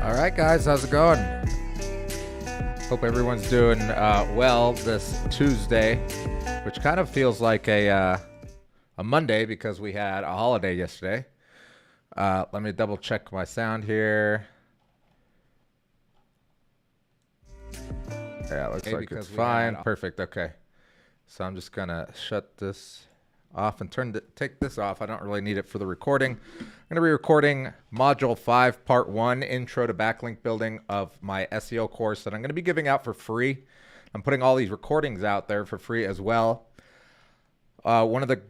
All right, guys, how's it going? Hope everyone's doing well this Tuesday, which kind of feels like a Monday because we had a holiday yesterday. Let me double check my sound here. Yeah, it looks like it's fine. Perfect. Okay. So I'm just gonna shut this off and take this off. I don't really need it for the recording. I'm going to be recording Module 5, Part 1, Intro to Backlink Building of my SEO course that I'm going to be giving out for free. I'm putting all these recordings out there for free as well. One of the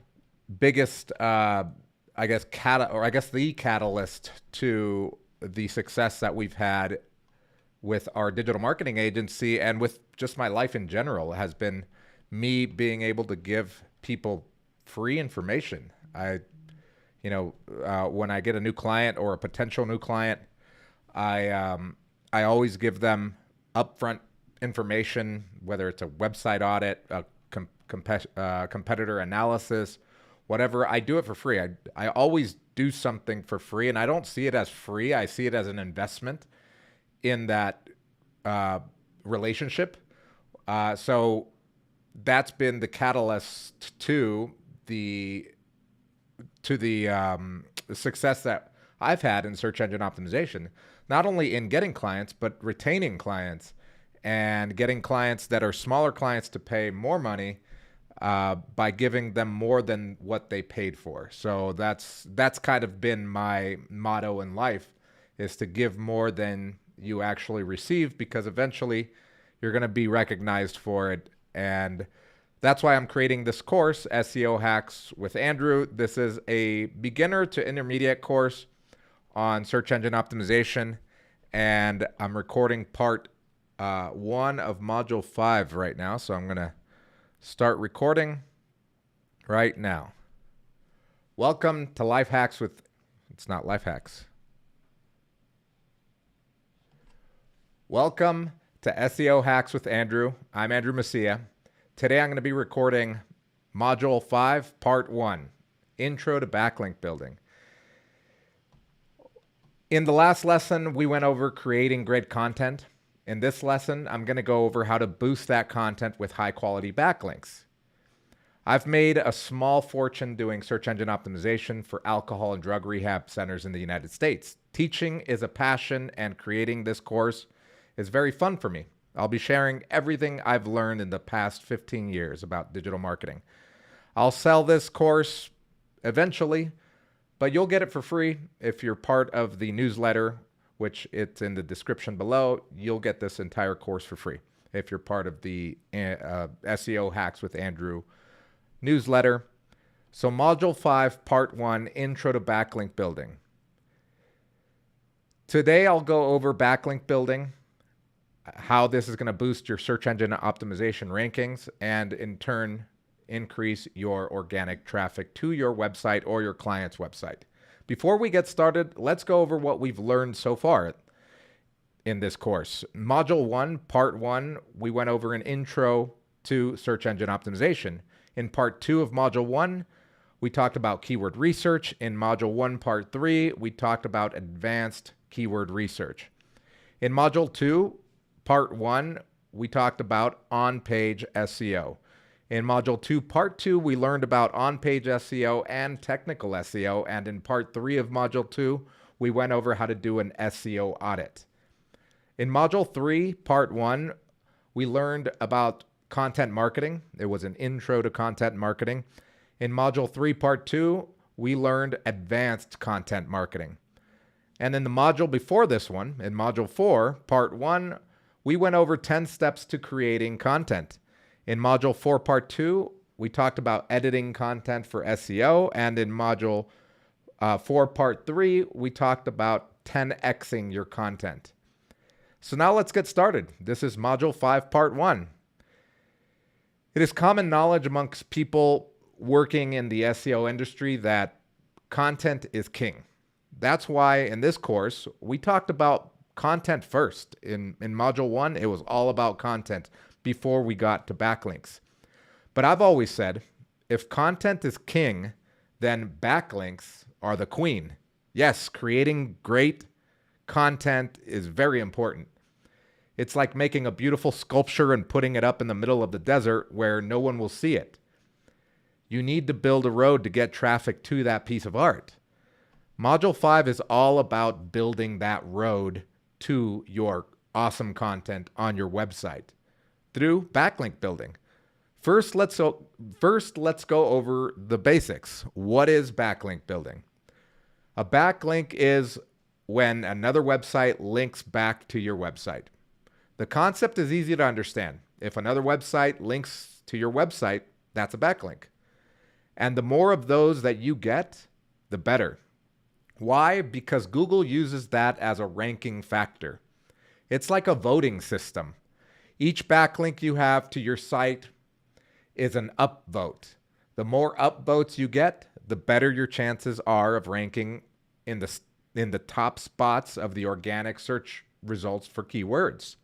biggest, the catalyst to the success that we've had with our digital marketing agency and with just my life in general has been me being able to give people free information. When I get a new client or a potential new client, I always give them upfront information, whether it's a website audit, a competitor analysis, whatever. I do it for free. I always do something for free, and I don't see it as free. I see it as an investment in that relationship. So that's been the catalyst to the success that I've had in search engine optimization, not only in getting clients, but retaining clients and getting clients that are smaller clients to pay more money by giving them more than what they paid for. So that's kind of been my motto in life, is to give more than you actually receive, because eventually you're going to be recognized for it. And that's why I'm creating this course, SEO Hacks with Andrew. This is a beginner to intermediate course on search engine optimization, and I'm recording part 1 of Module 5 right now. So I'm going to start recording right now. Welcome to Life Hacks with, it's not Life Hacks. Welcome to SEO Hacks with Andrew. I'm Andrew Messia. Today I'm going to be recording Module 5, Part 1, Intro to Backlink Building. In the last lesson, we went over creating great content. In this lesson, I'm going to go over how to boost that content with high-quality backlinks. I've made a small fortune doing search engine optimization for alcohol and drug rehab centers in the United States. Teaching is a passion, and creating this course is very fun for me. I'll be sharing everything I've learned in the past 15 years about digital marketing. I'll sell this course eventually, but you'll get it for free if you're part of the newsletter, which it's in the description below. You'll get this entire course for free if you're part of the SEO Hacks with Andrew newsletter. So Module 5, Part 1, Intro to Backlink Building. Today I'll go over backlink building, how this is going to boost your search engine optimization rankings, and in turn increase your organic traffic to your website or your client's website. Before we get started, let's go over what we've learned so far in this course. Module 1, Part 1, we went over an intro to search engine optimization. In Part 2 of Module 1, we talked about keyword research. In Module 1, Part 3, we talked about advanced keyword research. In Module 2, Part 1, we talked about on-page SEO. In Module 2, Part 2, we learned about on-page SEO and technical SEO. And in Part 3 of Module 2, we went over how to do an SEO audit. In Module 3, Part 1, we learned about content marketing. It was an intro to content marketing. In Module 3, Part 2, we learned advanced content marketing. And in the module before this one, in Module 4, Part 1, we went over 10 steps to creating content. In Module 4, Part 2, we talked about editing content for SEO. And in Module 4, Part 3, we talked about 10xing your content. So now let's get started. This is Module 5, Part 1. It is common knowledge amongst people working in the SEO industry that content is king. That's why in this course, we talked about content first. In Module 1, it was all about content before we got to backlinks. But I've always said, if content is king, then backlinks are the queen. Yes, creating great content is very important. It's like making a beautiful sculpture and putting it up in the middle of the desert where no one will see it. You need to build a road to get traffic to that piece of art. Module 5 is all about building that road to your awesome content on your website through backlink building. First, let's go over the basics. What is backlink building? A backlink is when another website links back to your website. The concept is easy to understand. If another website links to your website, that's a backlink. And the more of those that you get, the better. Why? Because Google uses that as a ranking factor. It's like a voting system. Each backlink you have to your site is an upvote. The more upvotes you get, the better your chances are of ranking in the top spots of the organic search results for keywords.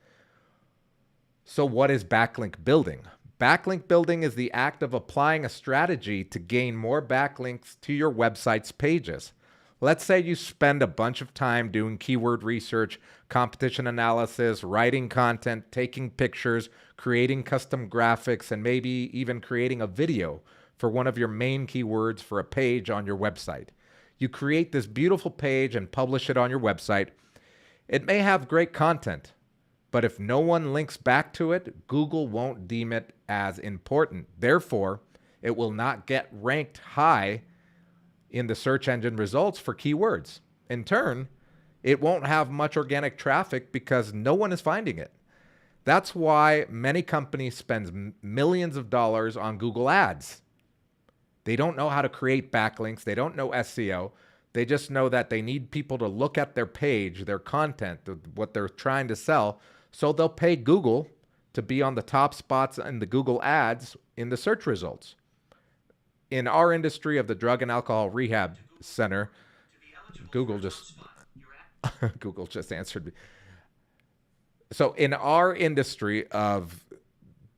So what is backlink building? Backlink building is the act of applying a strategy to gain more backlinks to your website's pages. Let's say you spend a bunch of time doing keyword research, competition analysis, writing content, taking pictures, creating custom graphics, and maybe even creating a video for one of your main keywords for a page on your website. You create this beautiful page and publish it on your website. It may have great content, but if no one links back to it, Google won't deem it as important. Therefore, it will not get ranked high in the search engine results for keywords. In turn, it won't have much organic traffic because no one is finding it. That's why many companies spend millions of dollars on Google Ads. They don't know how to create backlinks. They don't know SEO. They just know that they need people to look at their page, their content, what they're trying to sell. So they'll pay Google to be on the top spots in the Google Ads in the search results. In our industry of the drug and alcohol rehab center, Google just answered me. So in our industry of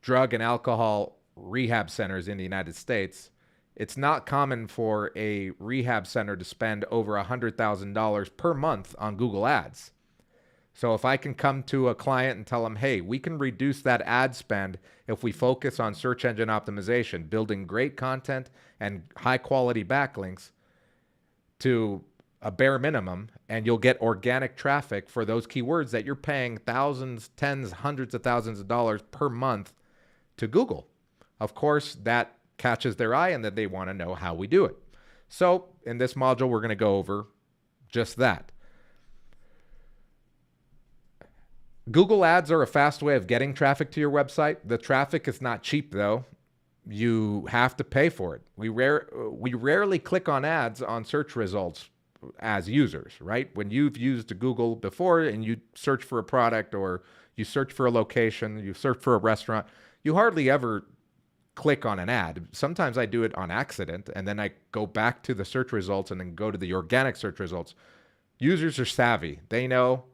drug and alcohol rehab centers in the United States, it's not common for a rehab center to spend over $100,000 per month on Google Ads. So if I can come to a client and tell them, hey, we can reduce that ad spend if we focus on search engine optimization, building great content and high quality backlinks to a bare minimum, and you'll get organic traffic for those keywords that you're paying thousands, tens, hundreds of thousands of dollars per month to Google. Of course, that catches their eye and then they want to know how we do it. So in this module, we're going to go over just that. Google Ads are a fast way of getting traffic to your website. The traffic is not cheap, though. You have to pay for it. We rarely click on ads on search results as users, right? When you've used Google before and you search for a product or you search for a location, you search for a restaurant, you hardly ever click on an ad. Sometimes I do it on accident, and then I go back to the search results and then go to the organic search results. Users are savvy. They know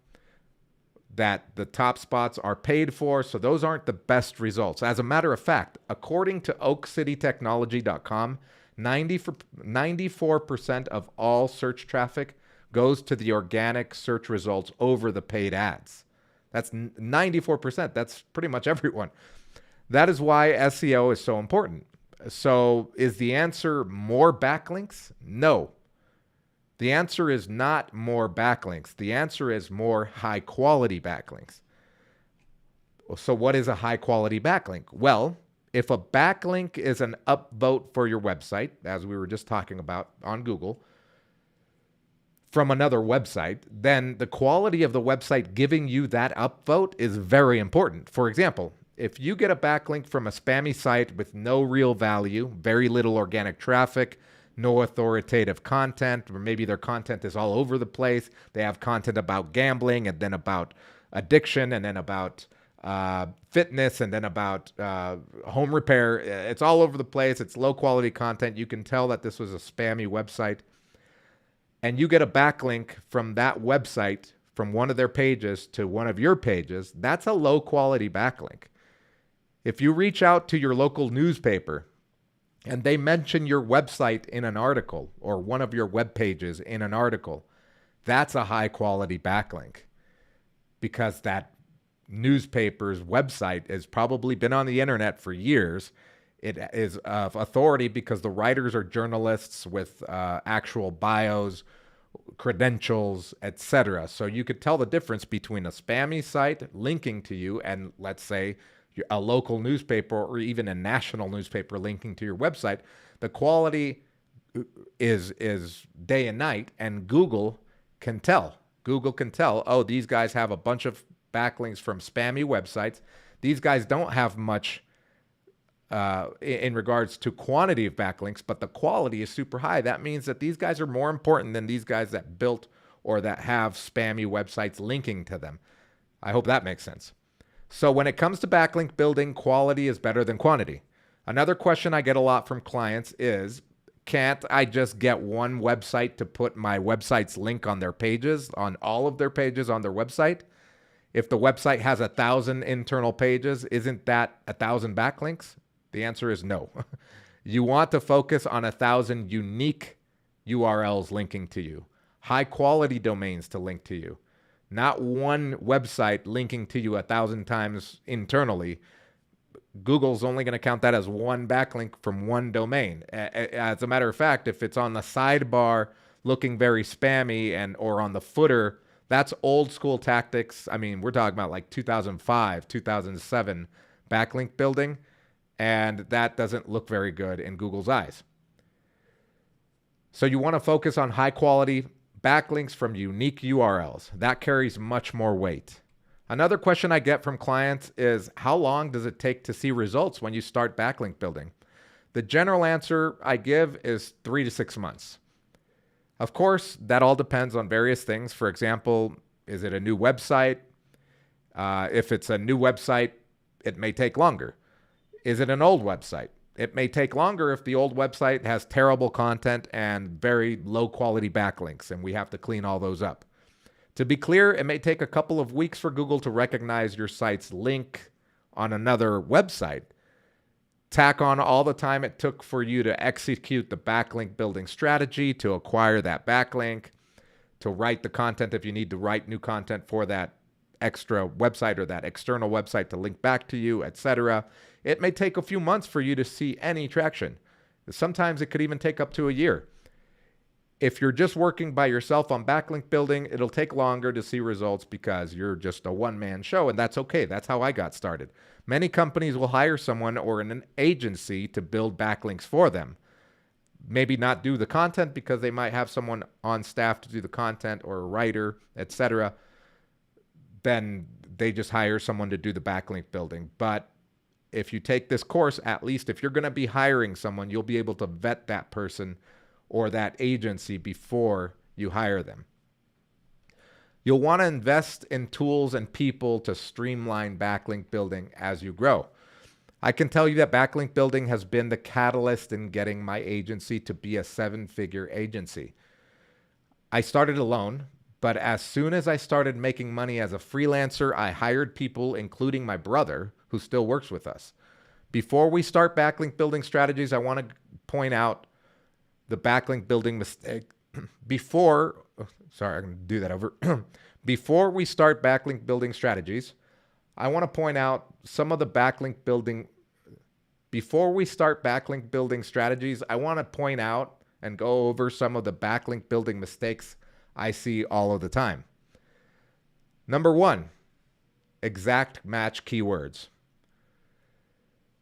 that the top spots are paid for, so those aren't the best results. As a matter of fact, according to oakcitytechnology.com, 94% of all search traffic goes to the organic search results over the paid ads. That's 94%. That's pretty much everyone. That is why SEO is so important. So is the answer more backlinks? No. The answer is not more backlinks. The answer is more high quality backlinks. So what is a high quality backlink? Well, if a backlink is an upvote for your website, as we were just talking about on Google, from another website, then the quality of the website giving you that upvote is very important. For example, if you get a backlink from a spammy site with no real value, very little organic traffic, no authoritative content, or maybe their content is all over the place. They have content about gambling and then about addiction and then about fitness and then about home repair. It's all over the place. It's low quality content. You can tell that this was a spammy website. And you get a backlink from that website, from one of their pages to one of your pages. That's a low quality backlink. If you reach out to your local newspaper and they mention your website in an article or one of your web pages in an article, That's a high quality backlink, because that newspaper's website has probably been on the internet for years. It is of authority because the writers are journalists with actual bios, credentials, etc. So you could tell the difference between a spammy site linking to you and, let's say, a local newspaper or even a national newspaper linking to your website. The quality is day and night, and Google can tell. Google can tell, oh, these guys have a bunch of backlinks from spammy websites. These guys don't have much in regards to quantity of backlinks, but the quality is super high. That means that these guys are more important than these guys that built or that have spammy websites linking to them. I hope that makes sense. So when it comes to backlink building, quality is better than quantity. Another question I get a lot from clients is, can't I just get one website to put my website's link on their pages, on all of their pages on their website? If the website has 1,000 internal pages, isn't that 1,000 backlinks? The answer is no. You want to focus on 1,000 unique URLs linking to you, high quality domains to link to you, not one website linking to you 1,000 times internally. Google's only going to count that as one backlink from one domain. As a matter of fact, if it's on the sidebar looking very spammy or on the footer, that's old school tactics. I mean, we're talking about like 2005, 2007 backlink building, and that doesn't look very good in Google's eyes. So you want to focus on high quality backlinks from unique URLs. That carries much more weight. Another question I get from clients is, how long does it take to see results when you start backlink building? The general answer I give is 3 to 6 months. Of course, that all depends on various things. For example, is it a new website? If it's a new website, it may take longer. Is it an old website? It may take longer if the old website has terrible content and very low quality backlinks, and we have to clean all those up. To be clear, it may take a couple of weeks for Google to recognize your site's link on another website. Tack on all the time it took for you to execute the backlink building strategy, to acquire that backlink, to write the content if you need to write new content for that extra website or that external website to link back to you, etc. It may take a few months for you to see any traction. Sometimes it could even take up to a year. If you're just working by yourself on backlink building, it'll take longer to see results because you're just a one-man show, and that's okay. That's how I got started. Many companies will hire someone or an agency to build backlinks for them. Maybe not do the content because they might have someone on staff to do the content or a writer, etc. Then they just hire someone to do the backlink building. But if you take this course, at least if you're going to be hiring someone, you'll be able to vet that person or that agency before you hire them. You'll want to invest in tools and people to streamline backlink building as you grow. I can tell you that backlink building has been the catalyst in getting my agency to be a 7-figure agency. I started alone, but as soon as I started making money as a freelancer, I hired people, including my brother, who still works with us. Before we start backlink building strategies, I want to point out the backlink building mistake. Before we start backlink building strategies, I want to point out some of the backlink building. Before we start backlink building strategies, I want to point out and go over some of the backlink building mistakes I see all of the time. Number 1, exact match keywords.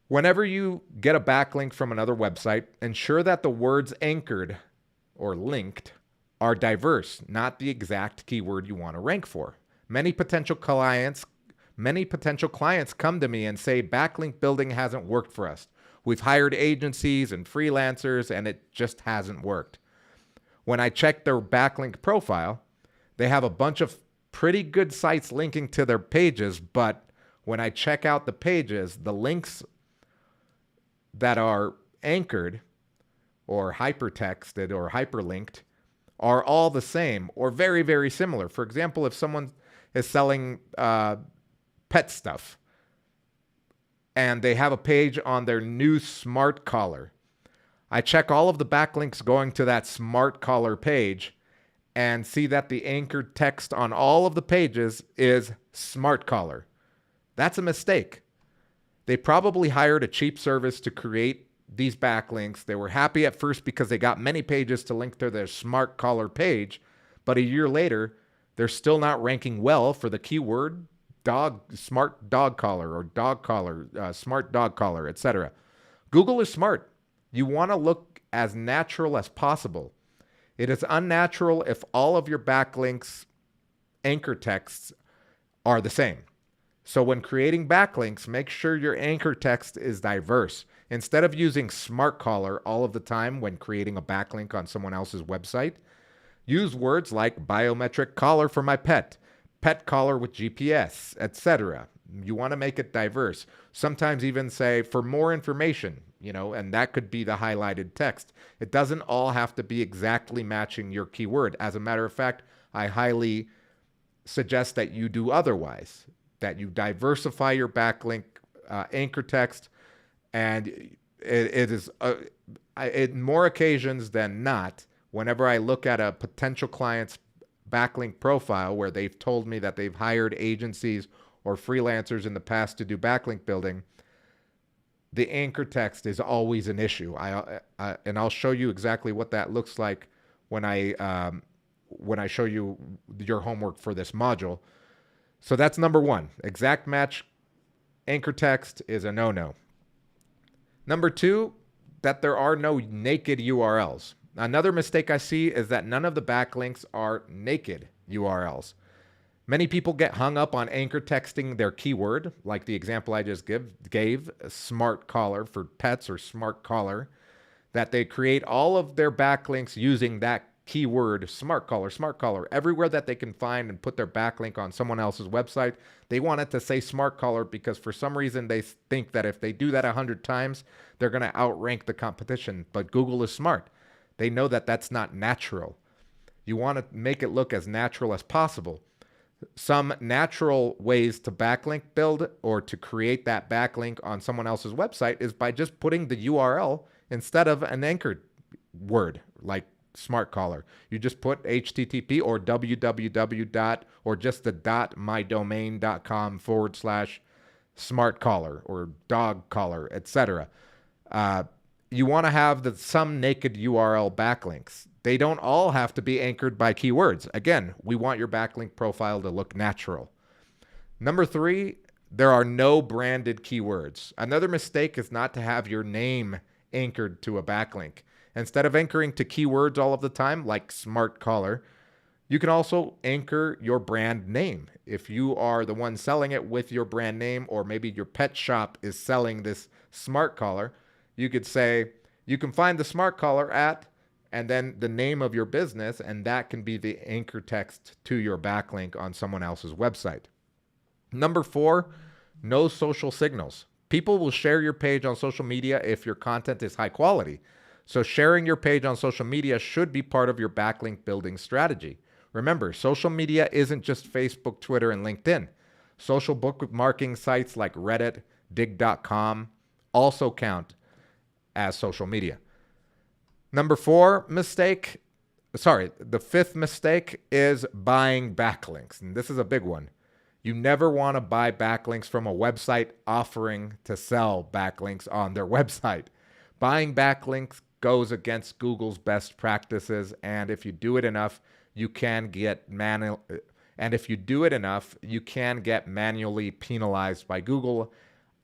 Whenever you get a backlink from another website, ensure that the words anchored or linked are diverse, not the exact keyword you want to rank for. Many potential clients come to me and say backlink building hasn't worked for us. We've hired agencies and freelancers and it just hasn't worked. When I check their backlink profile, they have a bunch of pretty good sites linking to their pages, but when I check out the pages, the links that are anchored or hypertexted or hyperlinked are all the same or very, very similar. For example, if someone is selling pet stuff and they have a page on their new smart collar, I check all of the backlinks going to that smart collar page, and see that the anchored text on all of the pages is smart collar. That's a mistake. They probably hired a cheap service to create these backlinks. They were happy at first because they got many pages to link to their smart collar page, but a year later, they're still not ranking well for the keyword smart dog collar, or dog collar, smart dog collar, etc. Google is smart. You want to look as natural as possible. It is unnatural if all of your backlinks anchor texts are the same. So when creating backlinks, make sure your anchor text is diverse. Instead of using smart collar all of the time when creating a backlink on someone else's website, use words like biometric collar for my pet collar with GPS, etc. You want to make it diverse. Sometimes even say for more information, and that could be the highlighted text. It doesn't all have to be exactly matching your keyword. As a matter of fact, I highly suggest that you do otherwise, that you diversify your backlink anchor text. And it is, in more occasions than not, whenever I look at a potential client's backlink profile where they've told me that they've hired agencies or freelancers in the past to do backlink building, the anchor text is always an issue. And I'll show you exactly what that looks like when I show you your homework for this module. So that's number one. Exact match anchor text is a no-no. Number two, that there are no naked URLs. Another mistake I see is that none of the backlinks are naked URLs. Many people get hung up on anchor texting their keyword, like the example I just gave, smart collar for pets or smart collar, that they create all of their backlinks using that keyword, smart collar, everywhere that they can find and put their backlink on someone else's website. They want it to say smart collar because for some reason they think that if they do that 100 times, they're going to outrank the competition. But Google is smart. They know that that's not natural. You want to make it look as natural as possible. Some natural ways to backlink build or to create that backlink on someone else's website is by just putting the URL instead of an anchored word like smart collar. You just put HTTP or www. Or just the .mydomain.com/smart collar or dog collar, etc. You want to have some naked URL backlinks. They don't all have to be anchored by keywords. Again, we want your backlink profile to look natural. Number three, there are no branded keywords. Another mistake is not to have your name anchored to a backlink. Instead of anchoring to keywords all of the time, like smart collar, you can also anchor your brand name. If you are the one selling it with your brand name, or maybe your pet shop is selling this smart collar, you could say, you can find the smart collar at, and then the name of your business, and that can be the anchor text to your backlink on someone else's website. Number four, no social signals. People will share your page on social media if your content is high quality. So sharing your page on social media should be part of your backlink building strategy. Remember, social media isn't just Facebook, Twitter, and LinkedIn. Social bookmarking sites like Reddit, dig.com also count as social media. The fifth mistake is buying backlinks. And this is a big one. You never want to buy backlinks from a website offering to sell backlinks on their website. Buying backlinks goes against Google's best practices, and if you do it enough, you can get manually penalized by Google.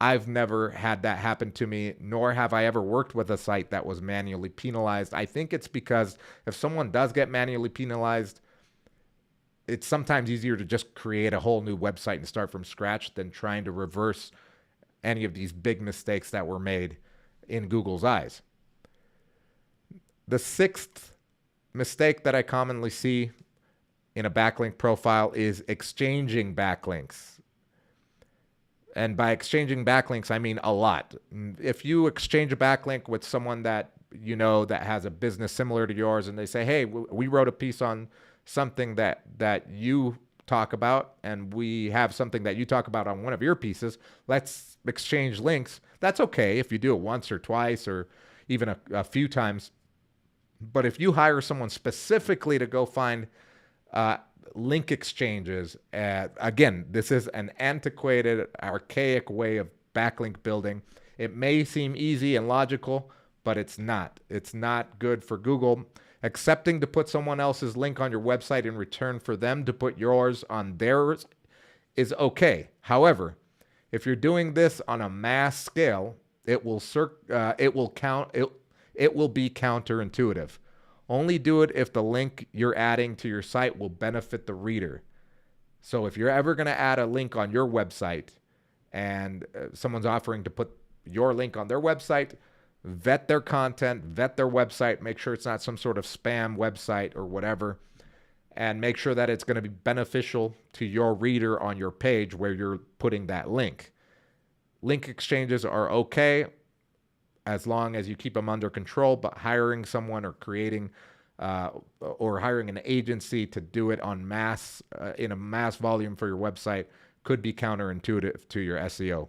I've never had that happen to me, nor have I ever worked with a site that was manually penalized. I think it's because if someone does get manually penalized, it's sometimes easier to just create a whole new website and start from scratch than trying to reverse any of these big mistakes that were made in Google's eyes. The sixth mistake that I commonly see in a backlink profile is exchanging backlinks. And by exchanging backlinks, I mean a lot. If you exchange a backlink with someone that you know that has a business similar to yours, and they say, hey, we wrote a piece on something that you talk about, and we have something that you talk about on one of your pieces, let's exchange links. That's okay if you do it once or twice or even a few times. But if you hire someone specifically to go find link exchanges, again, this is an antiquated, archaic way of backlink building. It may seem easy and logical, but it's not. It's not good for Google. Accepting to put someone else's link on your website in return for them to put yours on theirs is okay. However, if you're doing this on a mass scale, it will be counterintuitive. Only do it if the link you're adding to your site will benefit the reader. So if you're ever going to add a link on your website and someone's offering to put your link on their website, vet their content, vet their website, make sure it's not some sort of spam website or whatever, and make sure that it's going to be beneficial to your reader on your page where you're putting that link. Link exchanges are okay as long as you keep them under control, but hiring someone or creating or hiring an agency to do it on mass in a mass volume for your website could be counterintuitive to your SEO.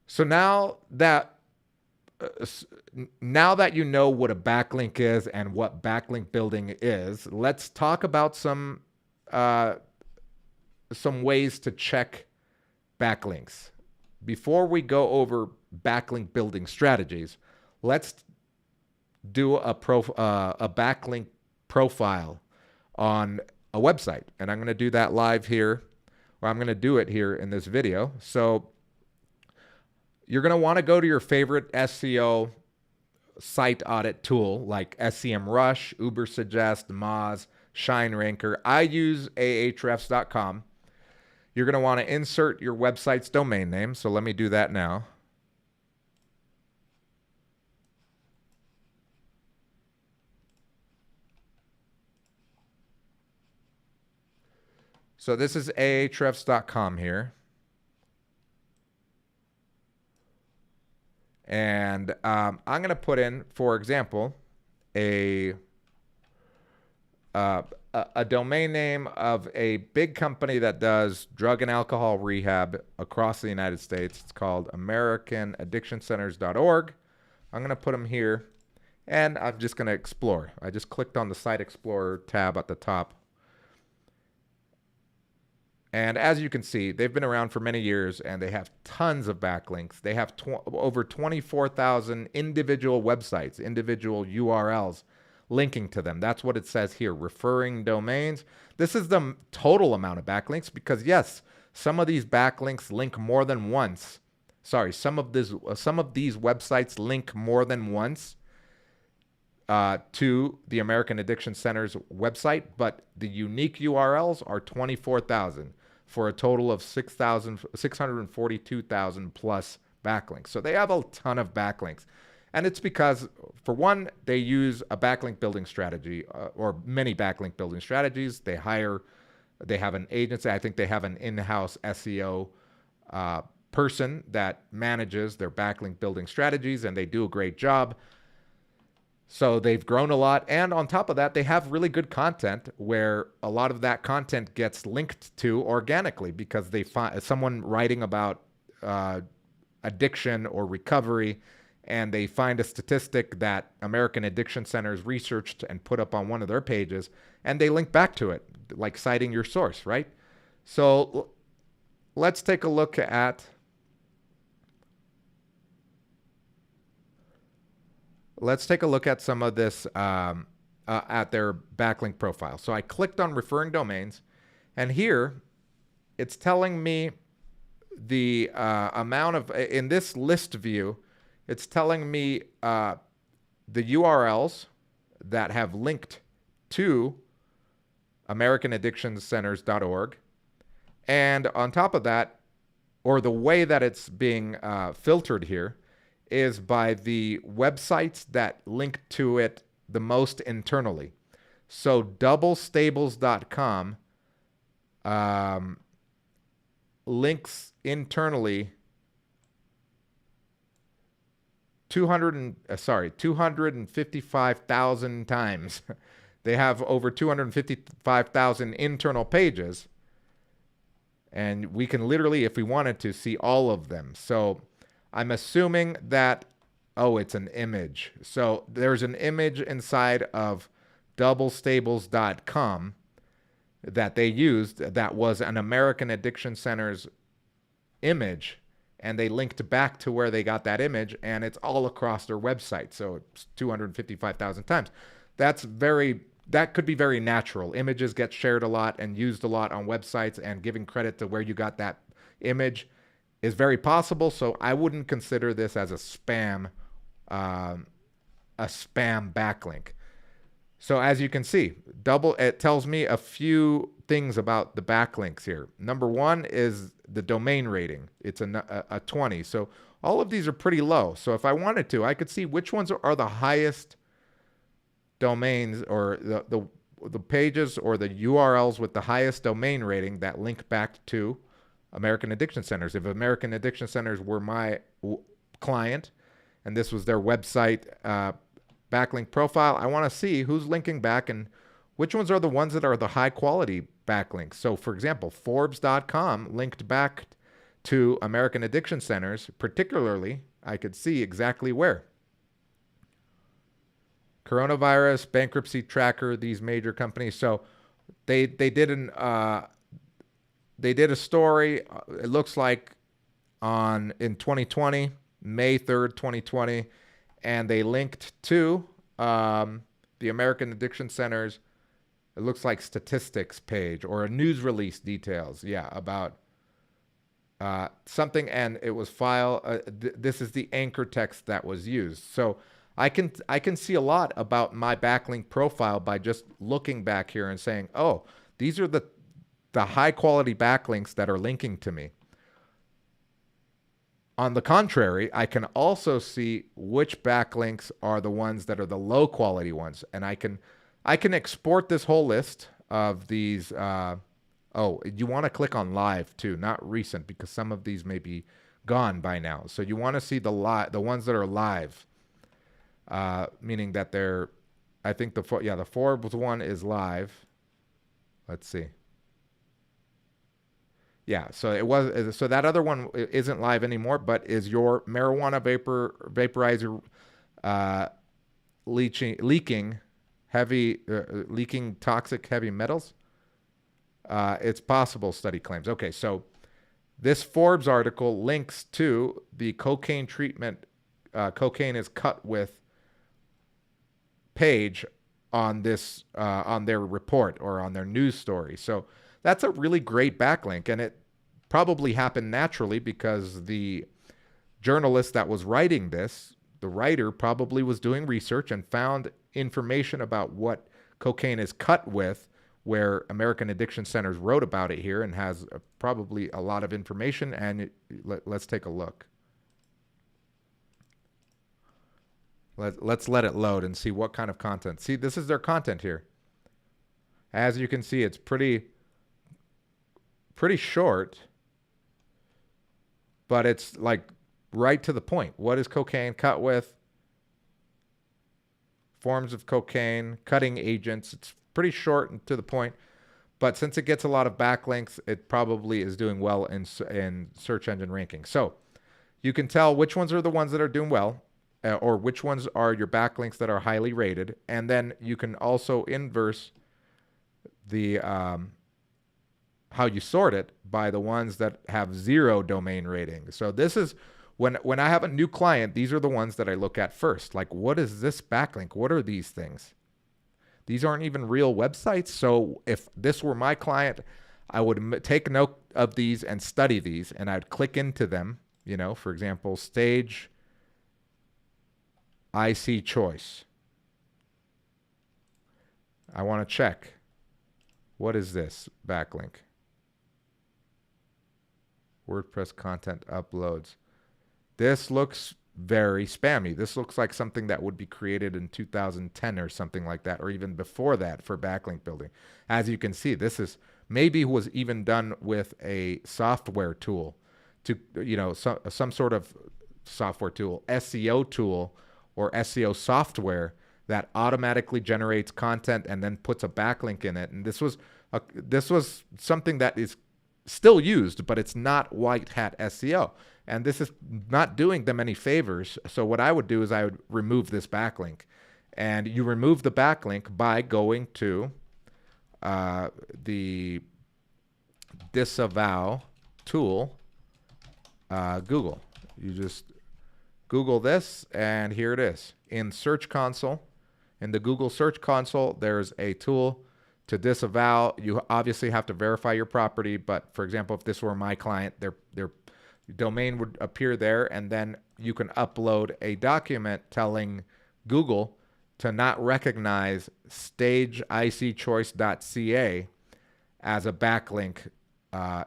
So now that you know what a backlink is and what backlink building is, let's talk about some ways to check backlinks. Before we go over backlink building strategies, let's do a backlink profile on a website. And I'm going to do that live here, or I'm going to do it here in this video. So you're going to want to go to your favorite SEO site audit tool like SEMrush, Ubersuggest, Moz, ShineRanker. I use ahrefs.com. You're going to want to insert your website's domain name. So let me do that now. So this is ahrefs.com here. And I'm going to put in, for example, a domain name of a big company that does drug and alcohol rehab across the United States. It's called AmericanAddictionCenters.org. I'm going to put them here, and I'm just going to explore. I just clicked on the Site Explorer tab at the top. And as you can see, they've been around for many years, and they have tons of backlinks. They have over 24,000 individual websites, individual URLs linking to them. That's what it says here, referring domains. This is the total amount of backlinks because, yes, some of these backlinks link more than once. Sorry, some of these websites link more than once to the American Addiction Center's website, but the unique URLs are 24,000 for a total of 642,000 plus backlinks. So they have a ton of backlinks. And it's because, for one, they use a backlink building strategy or many backlink building strategies. They have an agency. I think they have an in-house SEO person that manages their backlink building strategies, and they do a great job. So they've grown a lot. And on top of that, they have really good content where a lot of that content gets linked to organically because they find someone writing about addiction or recovery, and they find a statistic that American Addiction Centers researched and put up on one of their pages, and they link back to it, like citing your source, right? So let's take a look at some of this at their backlink profile. So I clicked on referring domains, and here it's telling me the amount of, in this list view, it's telling me the URLs that have linked to AmericanAddictionCenters.org. And on top of that, or the way that it's being filtered here, is by the websites that link to it the most internally. So doublestables.com links internally 255,000 times. They have over 255,000 internal pages, and we can literally, if we wanted to, see all of them. So I'm assuming that Oh, it's an image. So there's an image inside of doublestables.com that they used that was an American Addiction Center's image, and they linked back to where they got that image, and it's all across their website. So it's 255,000 times. That could be very natural. Images get shared a lot and used a lot on websites, and giving credit to where you got that image is very possible. So I wouldn't consider this as a spam backlink. So as you can see, it tells me a few things about the backlinks here. Number one is the domain rating. It's a 20. So all of these are pretty low. So if I wanted to, I could see which ones are the highest domains, or the pages or the URLs with the highest domain rating that link back to American Addiction Centers. If American Addiction Centers were my client and this was their website backlink profile, I want to see who's linking back and which ones are the ones that are the high quality backlinks. So for example, Forbes.com linked back to American Addiction Centers, particularly I could see exactly where. Coronavirus, bankruptcy tracker, these major companies. So they did a story. It looks like in 2020, May 3rd, 2020, and they linked to the American Addiction Center's, it looks like statistics page or a news release details. Yeah, about something, and it was this is the anchor text that was used. So I can see a lot about my backlink profile by just looking back here and saying, oh, these are the high quality backlinks that are linking to me. On the contrary, I can also see which backlinks are the ones that are the low quality ones, and I can export this whole list of these. Oh, you want to click on live too, not recent, because some of these may be gone by now. So you want to see the ones that are live. Meaning that I think the Forbes one is live. Let's see. Yeah, so that other one isn't live anymore, but is your marijuana vaporizer leaking toxic heavy metals? It's possible, study claims. Okay, so this Forbes article links to the cocaine treatment. Cocaine is cut with page on this on their report or on their news story. So that's a really great backlink, and it probably happened naturally because the journalist that was writing this, the writer probably was doing research and found information about what cocaine is cut with, where American Addiction Centers wrote about it here and has probably a lot of information. And let's take a look. Let's let it load and see what kind of content. See, this is their content here. As you can see, it's pretty short, but it's like right to the point. What is cocaine cut with? Forms of cocaine, cutting agents. It's pretty short and to the point, but since it gets a lot of backlinks, it probably is doing well in search engine ranking. So you can tell which ones are the ones that are doing well, or which ones are your backlinks that are highly rated. And then you can also inverse the how you sort it by the ones that have 0 domain rating. So this is when I have a new client, these are the ones that I look at first. Like, what is this backlink? What are these things? These aren't even real websites. So if this were my client, I would take note of these and study these, and I'd click into them. You know, for example, stage IC choice. I want to check. What is this backlink? WordPress content uploads. This looks very spammy. This looks like something that would be created in 2010 or something like that, or even before that for backlink building. As you can see, this is maybe was even done with a software tool to, you know, some sort of software tool, SEO tool or SEO software that automatically generates content and then puts a backlink in it. And this was something that is still used, but it's not white hat SEO. And this is not doing them any favors. So what I would do is I would remove this backlink. And you remove the backlink by going to the disavow tool, Google. You just Google this, and here it is. In Search Console, in the Google Search Console, there's a tool to disavow. You obviously have to verify your property, but for example, if this were my client, their domain would appear there, and then you can upload a document telling Google to not recognize stageicchoice.ca as a backlink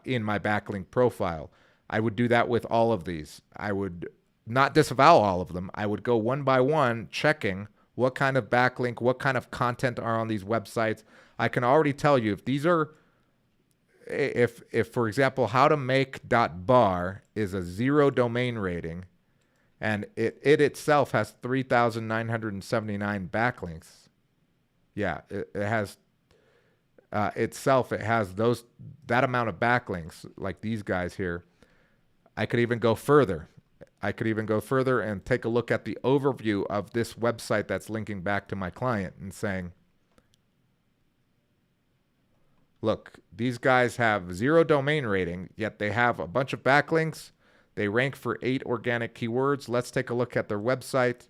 in my backlink profile. I would do that with all of these. I would not disavow all of them. I would go one by one, checking what kind of backlink, what kind of content are on these websites. I can already tell you if these are, if for example, how to make.bar is a 0 domain rating, and it itself has 3,979 backlinks. Yeah, it has itself, it has that amount of backlinks, like these guys here. I could even go further. And take a look at the overview of this website that's linking back to my client and saying, look, these guys have 0 domain rating, yet they have a bunch of backlinks. They rank for 8 organic keywords. Let's take a look at their website.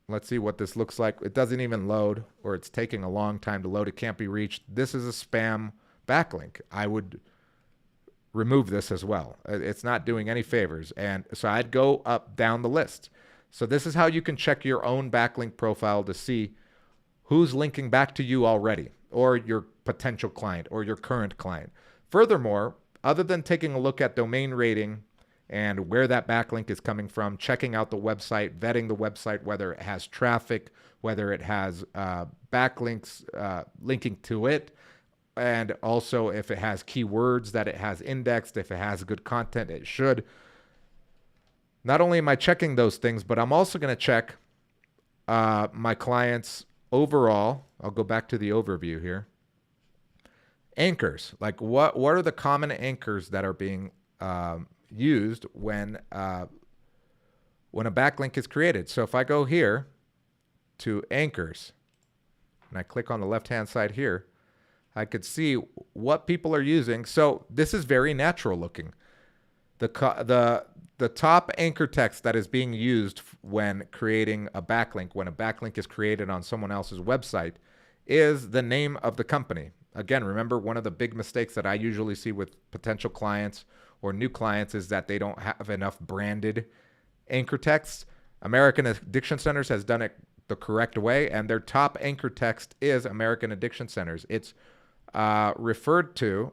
Let's see what this looks like. It doesn't even load, or it's taking a long time to load. It can't be reached. This is a spam backlink. I would remove this as well. It's not doing any favors. And so I'd go up down the list. So this is how you can check your own backlink profile to see who's linking back to you already, or your potential client, or your current client. Furthermore, other than taking a look at domain rating and where that backlink is coming from, checking out the website, vetting the website, whether it has traffic, whether it has backlinks linking to it, and also if it has keywords that it has indexed, if it has good content, it should. Not only am I checking those things, but I'm also going to check my client's overall. I'll go back to the overview here. Anchors, like what are the common anchors that are being used when a backlink is created? So if I go here to anchors and I click on the left-hand side here, I could see what people are using. So this is very natural looking. The top anchor text that is being used when creating a backlink, when a backlink is created on someone else's website, is the name of the company. Again, remember, one of the big mistakes that I usually see with potential clients or new clients is that they don't have enough branded anchor text. American Addiction Centers has done it the correct way, and their top anchor text is American Addiction Centers. It's referred to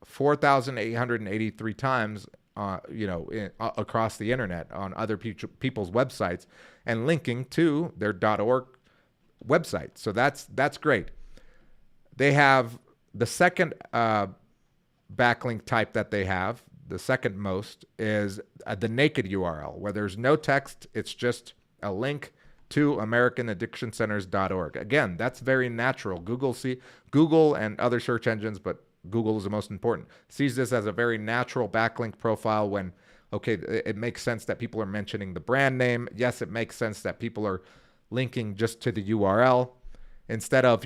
4,883 times, across the internet on other people's websites, and linking to their .org website. So that's great. They have the second backlink type that they have. The second most is the naked URL, where there's no text. It's just a link to AmericanAddictionCenters.org. Again, that's very natural. Google and other search engines, but Google is the most important, sees this as a very natural backlink profile when, okay, it makes sense that people are mentioning the brand name. Yes, it makes sense that people are linking just to the URL instead of,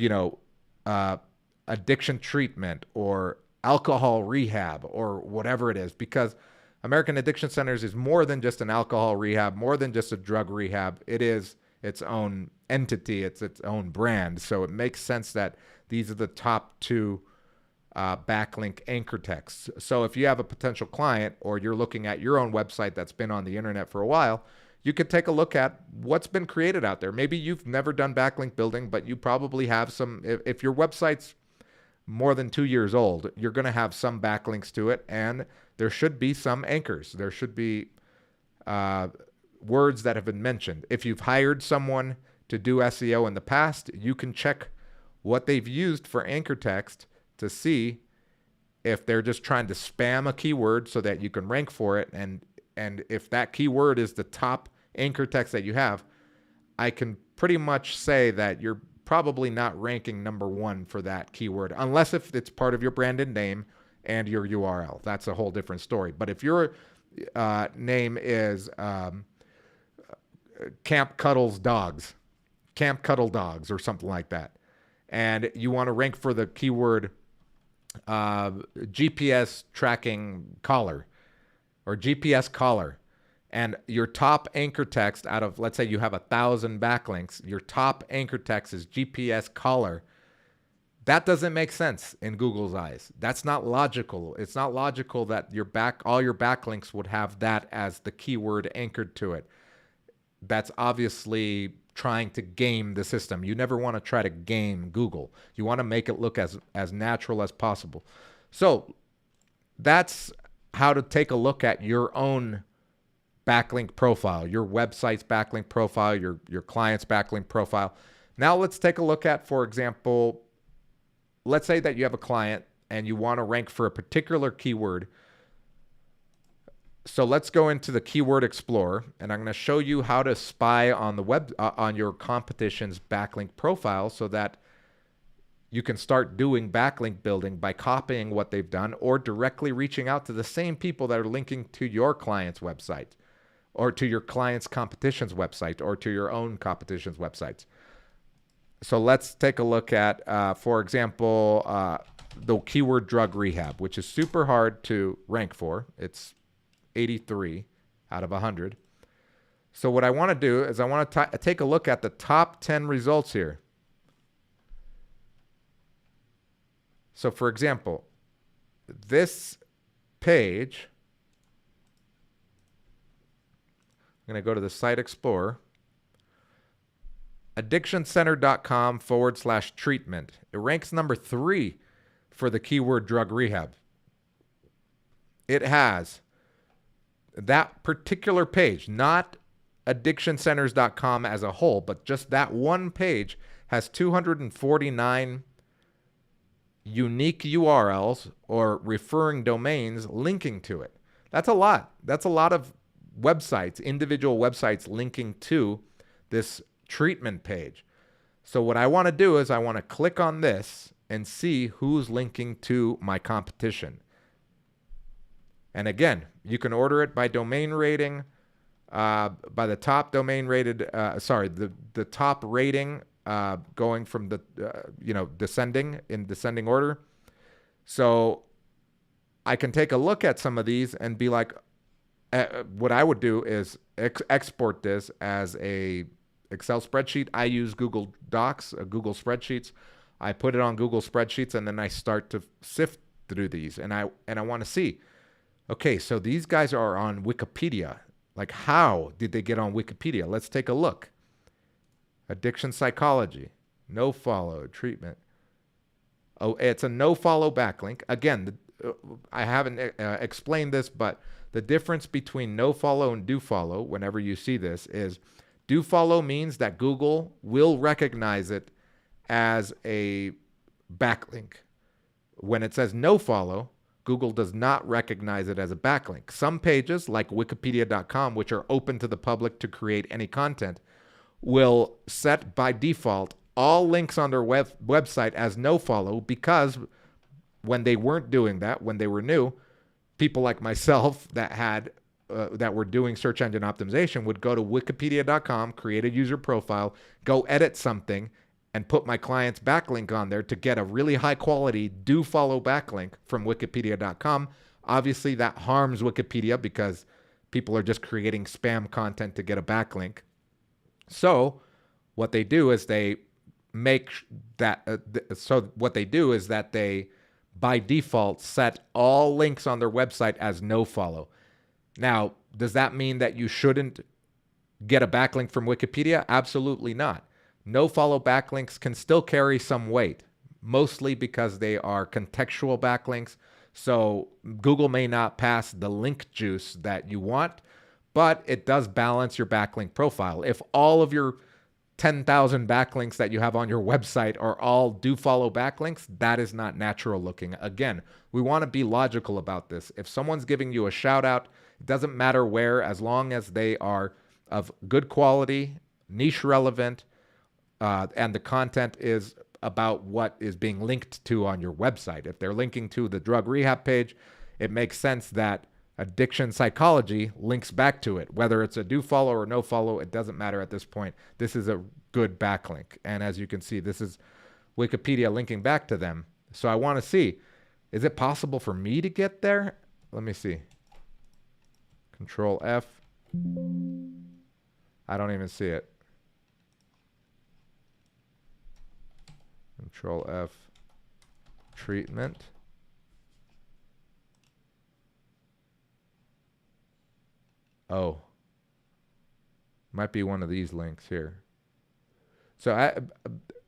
addiction treatment or alcohol rehab or whatever it is, because American Addiction Centers is more than just an alcohol rehab, more than just a drug rehab. It is its own entity. It's its own brand. So it makes sense that these are the top 2 backlink anchor texts. So if you have a potential client or you're looking at your own website that's been on the internet for a while, you could take a look at what's been created out there. Maybe you've never done backlink building, but you probably have some. If your website's more than 2 years old, you're going to have some backlinks to it, and there should be some anchors. There should be words that have been mentioned. If you've hired someone to do SEO in the past, you can check what they've used for anchor text to see if they're just trying to spam a keyword so that you can rank for it. And if that keyword is the top anchor text that you have, I can pretty much say that you're probably not ranking number 1 for that keyword, unless if it's part of your branded name and your URL. That's a whole different story. But if your name is Camp Cuddle Dogs, or something like that, and you want to rank for the keyword GPS tracking collar or GPS collar, and your top anchor text out of, let's say you have 1,000 backlinks, your top anchor text is GPS collar, that doesn't make sense in Google's eyes. That's not logical. It's not logical that all your backlinks would have that as the keyword anchored to it. That's obviously trying to game the system. You never want to try to game Google. You want to make it look as natural as possible. So that's how to take a look at your own backlink profile, your website's backlink profile, your client's backlink profile. Now let's take a look at, for example, let's say that you have a client and you want to rank for a particular keyword. So let's go into the Keyword Explorer, and I'm going to show you how to spy on the web on your competition's backlink profile so that you can start doing backlink building by copying what they've done or directly reaching out to the same people that are linking to your client's website or to your client's competition's website or to your own competition's websites. So let's take a look at, for example, the keyword drug rehab, which is super hard to rank for. It's 83 out of 100. So what I want to do is I want to take a look at the top 10 results here. So for example, this page, I'm going to go to the Site Explorer, addictioncenter.com/treatment. It ranks number 3 for the keyword drug rehab. It has that particular page, not addictioncenters.com as a whole, but just that one page has 249 unique URLs or referring domains linking to it. That's a lot. That's a lot of websites, individual websites linking to this treatment page. So what I want to do is I want to click on this and see who's linking to my competition. And again, you can order it by domain rating, by the top domain rated, the top rating going from the, descending order. So I can take a look at some of these and be like, what I would do is export this as a Excel spreadsheet. I use Google Docs, Google Spreadsheets. I put it on Google Spreadsheets, and then I start to sift through these, and I want to see, okay, so these guys are on Wikipedia. Like, how did they get on Wikipedia? Let's take a look. Addiction psychology, no follow treatment. Oh, it's a no follow backlink. Again, I haven't explained this, but the difference between no follow and do follow, whenever you see this, is do follow means that Google will recognize it as a backlink. When it says no follow, Google does not recognize it as a backlink. Some pages, like wikipedia.com, which are open to the public to create any content, will set by default all links on their website as no follow, because when they weren't doing that, when they were new, people like myself that were doing search engine optimization would go to wikipedia.com, create a user profile, go edit something, and put my client's backlink on there to get a really high quality do follow backlink from wikipedia.com. Obviously that harms Wikipedia because people are just creating spam content to get a backlink. So what they do is they make that, they by default set all links on their website as no follow. Now, does that mean that you shouldn't get a backlink from Wikipedia? Absolutely not. No follow backlinks can still carry some weight, mostly because they are contextual backlinks. So Google may not pass the link juice that you want, but it does balance your backlink profile. If all of your 10,000 backlinks that you have on your website are all do follow backlinks, that is not natural looking. Again, we want to be logical about this. If someone's giving you a shout out, it doesn't matter where, as long as they are of good quality, niche relevant, and the content is about what is being linked to on your website. If they're linking to the drug rehab page, it makes sense that addiction psychology links back to it. Whether it's a do follow or no follow, it doesn't matter at this point. This is a good backlink. And as you can see, this is Wikipedia linking back to them. So I want to see, is it possible for me to get there? Let me see. Control F. I don't even see it. Control F. Treatment. Oh. Might be one of these links here. So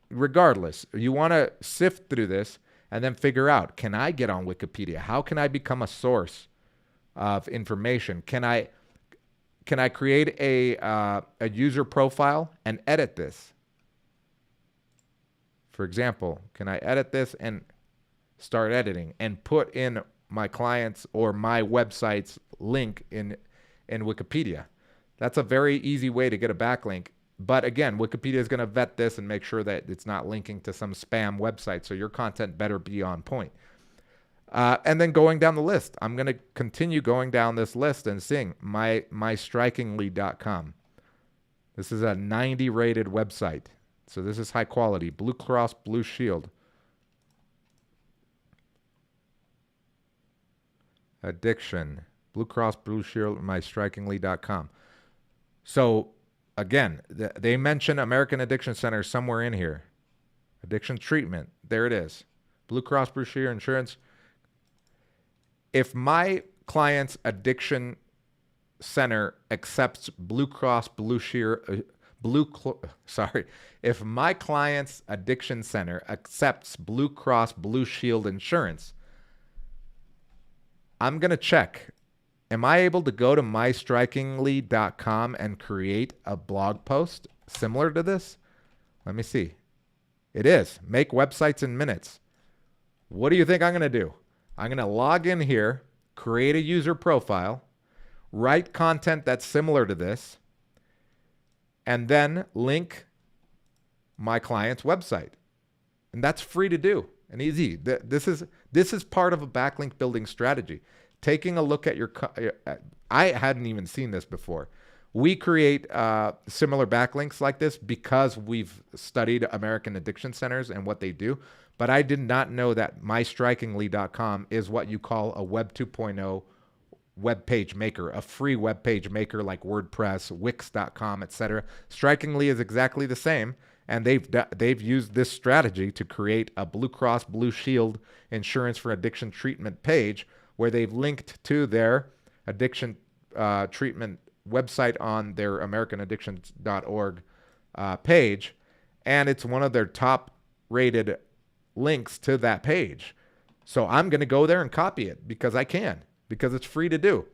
regardless, you want to sift through this and then figure out, can I get on Wikipedia? How can I become a source of information? Can I create a user profile and edit this? For example, can I edit this and start editing and put in my client's or my website's link in Wikipedia? That's a very easy way to get a backlink. But again, Wikipedia is going to vet this and make sure that it's not linking to some spam website. So your content better be on point. And then going down the list, I'm going to continue going down this list and seeing mystrikingly.com. This is a 90 rated website. So this is high quality. Blue Cross Blue Shield. Addiction. Blue Cross Blue Shield, mystrikingly.com. So again, they mention American Addiction Center somewhere in here. Addiction treatment. There it is. Blue Cross Blue Shield insurance. If my client's addiction center accepts Blue Cross Blue Shield, if my client's addiction center accepts Blue Cross Blue Shield insurance, I'm going to check. Am I able to go to mystrikingly.com and create a blog post similar to this? Let me see. It is. Make websites in minutes. What do you think I'm going to do? I'm going to log in here, create a user profile, write content that's similar to this, and then link my client's website. And that's free to do and easy. This is part of a backlink building strategy. Taking a look at I hadn't even seen this before. We create similar backlinks like this because we've studied American Addiction Centers and what they do. But I did not know that mystrikingly.com is what you call a Web 2.0 web page maker, a free web page maker like WordPress, Wix.com, etc. Strikingly is exactly the same, and they've used this strategy to create a Blue Cross Blue Shield insurance for addiction treatment page where they've linked to their addiction treatment website on their AmericanAddictions.org page, and it's one of their top rated links to that page. So I'm going to go there and copy it because it's free to do.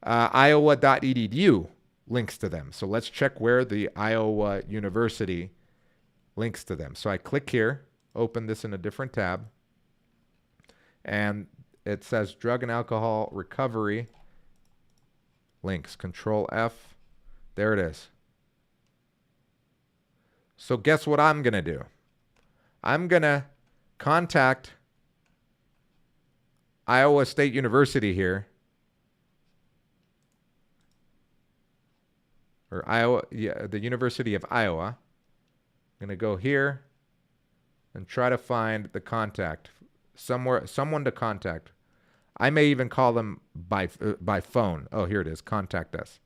Iowa.edu links to them. So let's check where the Iowa University links to them. So I click here, open this in a different tab, and it says drug and alcohol recovery links. Control F. There it is. So guess what I'm going to do? I'm going to contact Iowa State University here. Or the University of Iowa. I'm going to go here and try to find the contact. Someone to contact. I may even call them by phone. Oh, here it is. Contact us.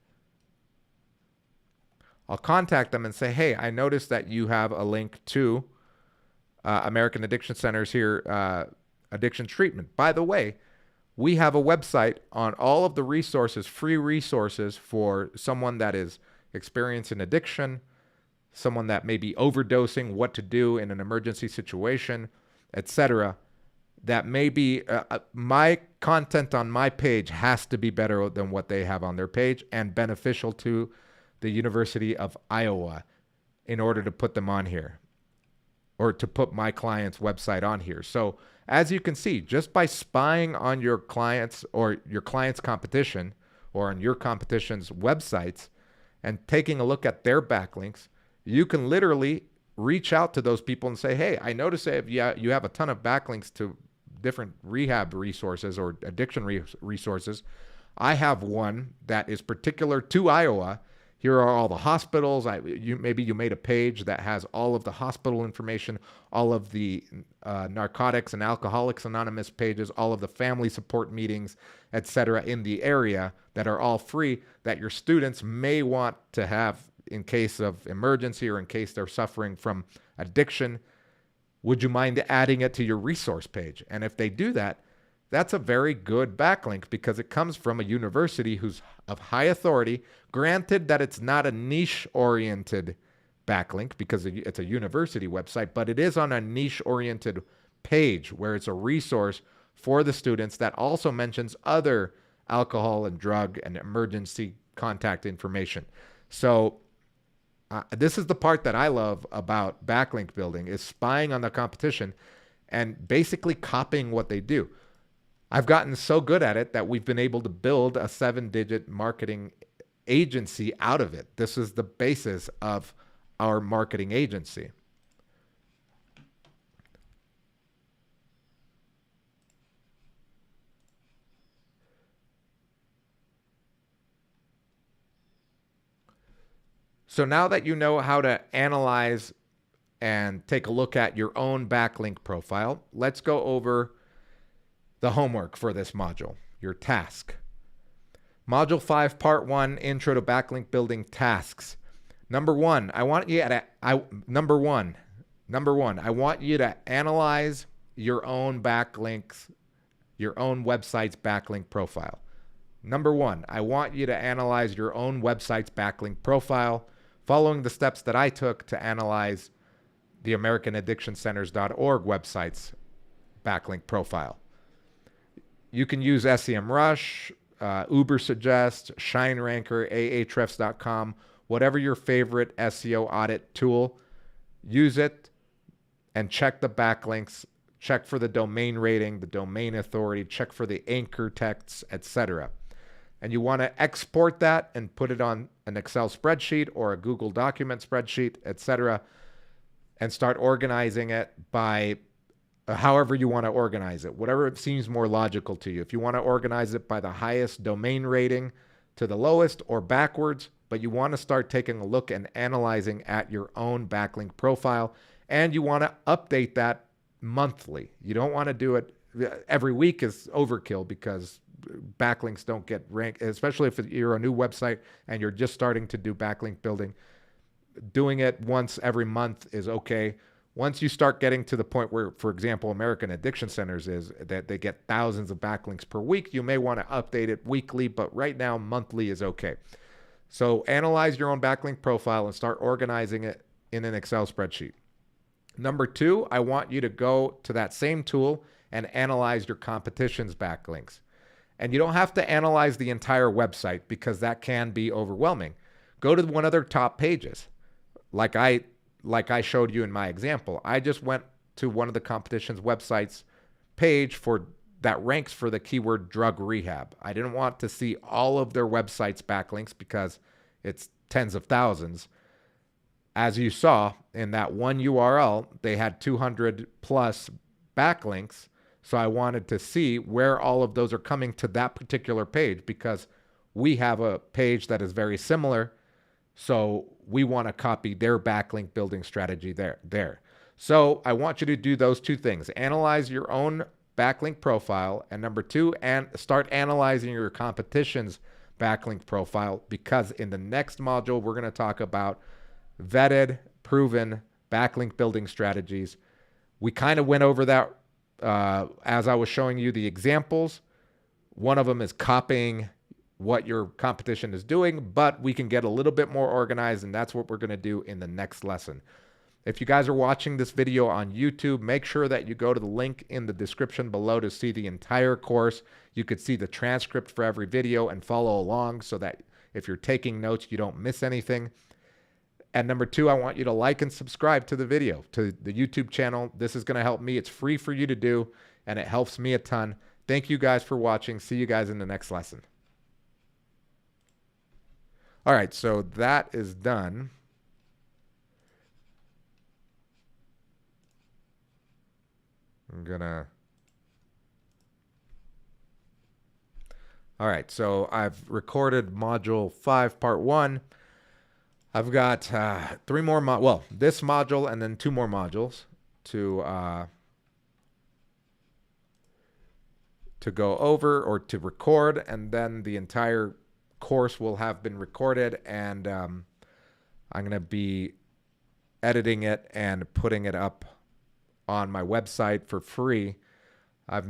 I'll contact them and say, hey, I noticed that you have a link to American Addiction Centers here, addiction treatment. By the way, we have a website on all of the resources, free resources for someone that is experiencing addiction, someone that may be overdosing, what to do in an emergency situation, etc. That may be my content on my page has to be better than what they have on their page and beneficial to the University of Iowa in order to put them on here or to put my client's website on here. So as you can see, just by spying on your clients or your client's competition or on your competition's websites and taking a look at their backlinks you can literally reach out to those people and say, hey, I noticed that you have a ton of backlinks to different rehab resources or addiction resources. I have one that is particular to Iowa. Here are all the hospitals. Maybe you made a page that has all of the hospital information, all of the Narcotics and Alcoholics Anonymous pages, all of the family support meetings, etc. in the area that are all free that your students may want to have in case of emergency or in case they're suffering from addiction. Would you mind adding it to your resource page? And if they do that, that's a very good backlink because it comes from a university who's of high authority. Granted that it's not a niche-oriented backlink because it's a university website, but it is on a niche-oriented page where it's a resource for the students that also mentions other alcohol and drug and emergency contact information. So this is the part that I love about backlink building, is spying on the competition and basically copying what they do. I've gotten so good at it that we've been able to build a 7-digit marketing agency out of it. This is the basis of our marketing agency. So now that you know how to analyze and take a look at your own backlink profile, let's go over the homework for this module, your task. Module 5, Part 1, Intro to Backlink Building Tasks. Number one, I want you to analyze your own backlinks, your own website's backlink profile. Number one, I want you to analyze your own website's backlink profile, following the steps that I took to analyze the AmericanAddictionCenters.org website's backlink profile. You can use SEMrush, Ubersuggest, ShineRanker, Ahrefs.com, whatever your favorite SEO audit tool. Use it and check the backlinks, check for the domain rating, the domain authority, check for the anchor texts, etc. And you want to export that and put it on an Excel spreadsheet or a Google document spreadsheet, etc., and start organizing it by however you want to organize it, whatever it seems more logical to you. If you want to organize it by the highest domain rating to the lowest or backwards, but you want to start taking a look and analyzing at your own backlink profile, and you want to update that monthly. You don't want to do it every week, is overkill because backlinks don't get ranked, especially if you're a new website and you're just starting to do backlink building. Doing it once every month is okay. Once you start getting to the point where, for example, American Addiction Centers is that they get thousands of backlinks per week, you may want to update it weekly, but right now monthly is okay. So analyze your own backlink profile and start organizing it in an Excel spreadsheet. Number two, I want you to go to that same tool and analyze your competition's backlinks. And you don't have to analyze the entire website because that can be overwhelming. Go to one of their top pages. Like I showed you in my example, I just went to one of the competition's websites page that ranks for the keyword drug rehab. I didn't want to see all of their websites backlinks because it's tens of thousands. As you saw in that one URL, they had 200 plus backlinks. So I wanted to see where all of those are coming to that particular page because we have a page that is very similar. So we want to copy their backlink building strategy there. So I want you to do those two things. Analyze your own backlink profile. And number two, and start analyzing your competition's backlink profile, because in the next module, we're going to talk about vetted, proven backlink building strategies. We kind of went over that as I was showing you the examples. One of them is copying what your competition is doing, but we can get a little bit more organized, and that's what we're going to do in the next lesson. If you guys are watching this video on YouTube, make sure that you go to the link in the description below to see the entire course. You could see the transcript for every video and follow along so that if you're taking notes, you don't miss anything. And number two, I want you to like and subscribe to the video, to the YouTube channel. This is going to help me. It's free for you to do, and it helps me a ton. Thank you guys for watching. See you guys in the next lesson. All right, so that is done. I'm gonna. All right, so I've recorded module 5, part 1. I've got 3 more, well, this module and then 2 more modules to go over or to record, and then the entire course will have been recorded, and I'm going to be editing it and putting it up on my website for free. I've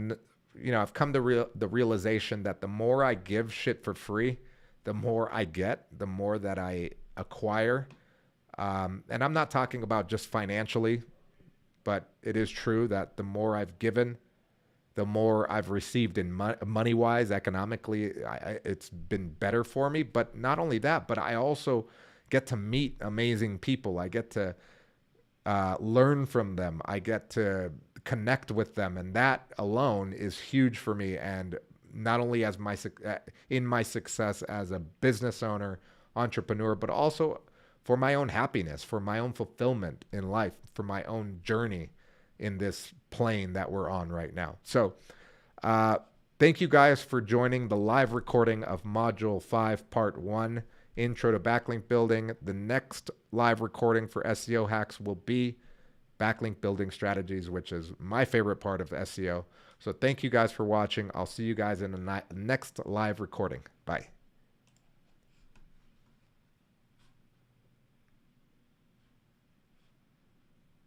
come to the realization that the more I give shit for free, the more I get, the more that I acquire. And I'm not talking about just financially, but it is true that the more I've given, the more I've received in money-wise, economically, it's been better for me. But not only that, but I also get to meet amazing people. I get to learn from them. I get to connect with them, and that alone is huge for me. And not only as in my success as a business owner, entrepreneur, but also for my own happiness, for my own fulfillment in life, for my own journey in this plane that we're on right now. So thank you guys for joining the live recording of module 5 part 1, intro to backlink building. The next live recording for SEO hacks will be backlink building strategies, which is my favorite part of SEO. So thank you guys for watching. I'll see you guys in the next live recording. Bye.